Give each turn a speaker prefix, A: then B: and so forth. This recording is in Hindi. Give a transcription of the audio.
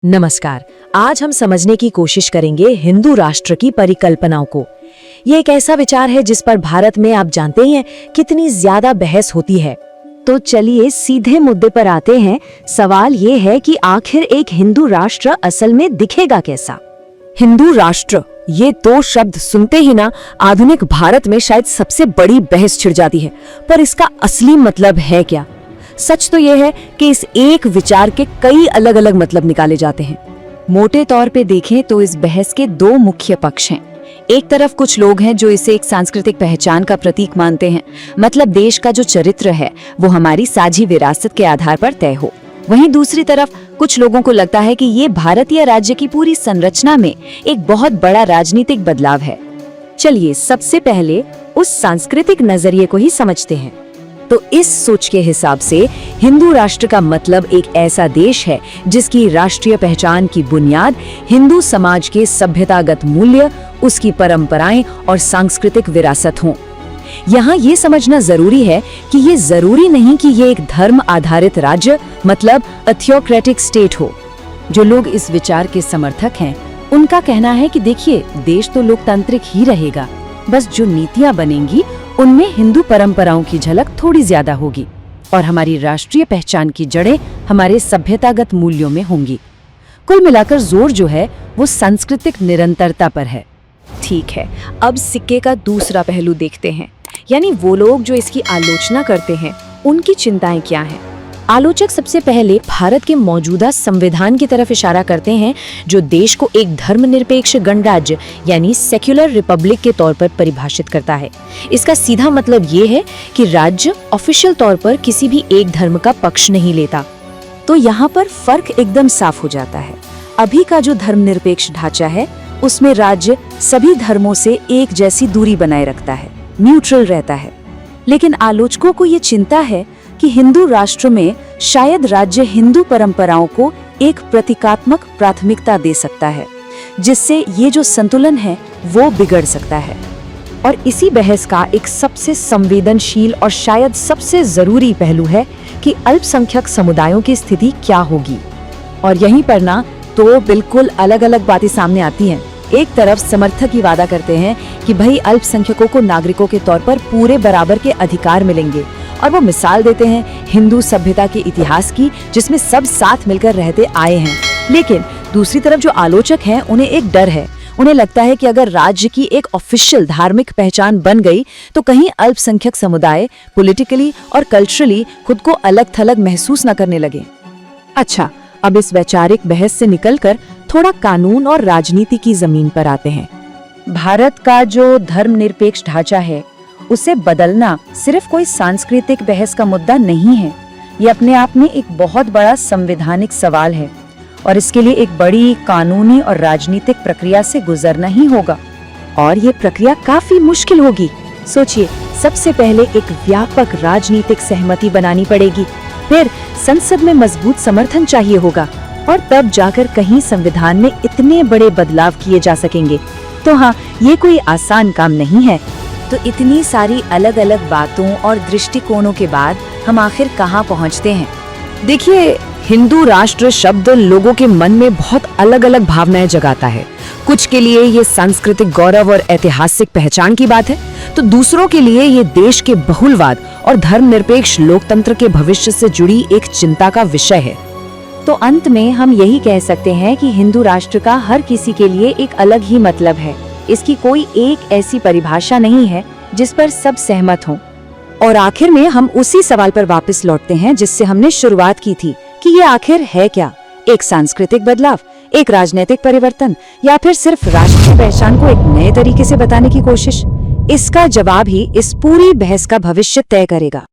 A: नमस्कार। आज हम समझने की कोशिश करेंगे हिंदू राष्ट्र की परिकल्पनाओं को। ये एक ऐसा विचार है जिस पर भारत में आप जानते ही हैं कितनी ज्यादा बहस होती है। तो चलिए सीधे मुद्दे पर आते हैं। सवाल ये है कि आखिर एक हिंदू राष्ट्र असल में दिखेगा कैसा? हिंदू राष्ट्र, ये दो शब्द सुनते ही ना आधुनिक भारत में शायद सबसे बड़ी बहस छिड़ जाती है। पर इसका असली मतलब है क्या? सच तो यह है कि इस एक विचार के कई अलग अलग मतलब निकाले जाते हैं। मोटे तौर पे देखें तो इस बहस के दो मुख्य पक्ष हैं। एक तरफ कुछ लोग हैं जो इसे एक सांस्कृतिक पहचान का प्रतीक मानते हैं, मतलब देश का जो चरित्र है वो हमारी साझी विरासत के आधार पर तय हो। वहीं दूसरी तरफ कुछ लोगों को लगता है कि ये भारतीय राज्य की पूरी संरचना में एक बहुत बड़ा राजनीतिक बदलाव है। चलिए सबसे पहले उस सांस्कृतिक नजरिए को ही समझते हैं। तो इस सोच के हिसाब से हिंदू राष्ट्र का मतलब एक ऐसा देश है जिसकी राष्ट्रीय पहचान की बुनियाद हिंदू समाज के सभ्यतागत मूल्य, उसकी परंपराएं और सांस्कृतिक विरासत हों। यहाँ ये समझना जरूरी है कि ये जरूरी नहीं कि ये एक धर्म आधारित राज्य मतलब अ थियोक्रेटिक स्टेट हो। जो लोग इस विचार के समर्थक हैं, उनका कहना है कि देखिए, देश तो लोकतांत्रिक ही रहेगा, बस जो नीतियां बनेंगी उनमें हिंदू परंपराओं की झलक थोड़ी ज्यादा होगी और हमारी राष्ट्रीय पहचान की जड़ें हमारे सभ्यतागत मूल्यों में होंगी। कुल मिलाकर जोर जो है वो सांस्कृतिक निरंतरता पर है। ठीक है, अब सिक्के का दूसरा पहलू देखते हैं, यानी वो लोग जो इसकी आलोचना करते हैं उनकी चिंताएं क्या हैं। आलोचक सबसे पहले भारत के मौजूदा संविधान की तरफ इशारा करते हैं, जो देश को एक धर्मनिरपेक्ष गणराज्य यानी सेक्युलर रिपब्लिक के तौर पर परिभाषित करता है। इसका सीधा मतलब ये है कि राज्य ऑफिशियल तौर पर किसी भी एक धर्म का पक्ष नहीं लेता। तो यहाँ पर फर्क एकदम साफ हो जाता है। अभी का जो धर्मनिरपेक्ष ढांचा है उसमें राज्य सभी धर्मों से एक जैसी दूरी बनाए रखता है, न्यूट्रल रहता है। लेकिन आलोचकों को ये चिंता है कि हिंदू राष्ट्र में शायद राज्य हिंदू परंपराओं को एक प्रतीकात्मक प्राथमिकता दे सकता है, जिससे ये जो संतुलन है वो बिगड़ सकता है। और इसी बहस का एक सबसे संवेदनशील और शायद सबसे जरूरी पहलू है कि अल्पसंख्यक समुदायों की स्थिति क्या होगी। और यहीं पर ना तो बिल्कुल अलग अलग बातें सामने आती हैं। एक तरफ समर्थक ही वादा करते हैं कि भाई अल्पसंख्यकों को नागरिकों के तौर पर पूरे बराबर के अधिकार मिलेंगे, और वो मिसाल देते हैं हिंदू सभ्यता के इतिहास की, जिसमें सब साथ मिलकर रहते आए हैं। लेकिन दूसरी तरफ जो आलोचक हैं उन्हें एक डर है। उन्हें लगता है कि अगर राज्य की एक ऑफिशियल धार्मिक पहचान बन गई तो कहीं अल्पसंख्यक समुदाय पॉलिटिकली और कल्चरली खुद को अलग थलग महसूस न करने लगे। अच्छा, अब इस वैचारिक बहस से निकलकर थोड़ा कानून और राजनीति की जमीन पर आते हैं। भारत का जो धर्मनिरपेक्ष ढांचा है उसे बदलना सिर्फ कोई सांस्कृतिक बहस का मुद्दा नहीं है। ये अपने आप में एक बहुत बड़ा संवैधानिक सवाल है और इसके लिए एक बड़ी कानूनी और राजनीतिक प्रक्रिया से गुजरना ही होगा। और ये प्रक्रिया काफी मुश्किल होगी। सोचिए, सबसे पहले एक व्यापक राजनीतिक सहमति बनानी पड़ेगी, फिर संसद में मजबूत समर्थन चाहिए होगा, और तब जाकर कहीं संविधान में इतने बड़े बदलाव किए जा सकेंगे। तो हाँ, ये कोई आसान काम नहीं है। तो इतनी सारी अलग अलग बातों और दृष्टिकोणों के बाद हम आखिर कहाँ पहुँचते हैं? देखिए, हिंदू राष्ट्र शब्द लोगों के मन में बहुत अलग अलग भावनाएं जगाता है। कुछ के लिए ये सांस्कृतिक गौरव और ऐतिहासिक पहचान की बात है, तो दूसरों के लिए ये देश के बहुलवाद और धर्मनिरपेक्ष लोकतंत्र के भविष्य से जुड़ी एक चिंता का विषय है। तो अंत में हम यही कह सकते हैं कि हिंदू राष्ट्र का हर किसी के लिए एक अलग ही मतलब है। इसकी कोई एक ऐसी परिभाषा नहीं है जिस पर सब सहमत हों। और आखिर में हम उसी सवाल पर वापस लौटते हैं जिससे हमने शुरुआत की थी कि ये आखिर है क्या? एक सांस्कृतिक बदलाव, एक राजनीतिक परिवर्तन, या फिर सिर्फ राष्ट्रीय पहचान को एक नए तरीके से बताने की कोशिश? इसका जवाब ही इस पूरी बहस का भविष्य तय करेगा।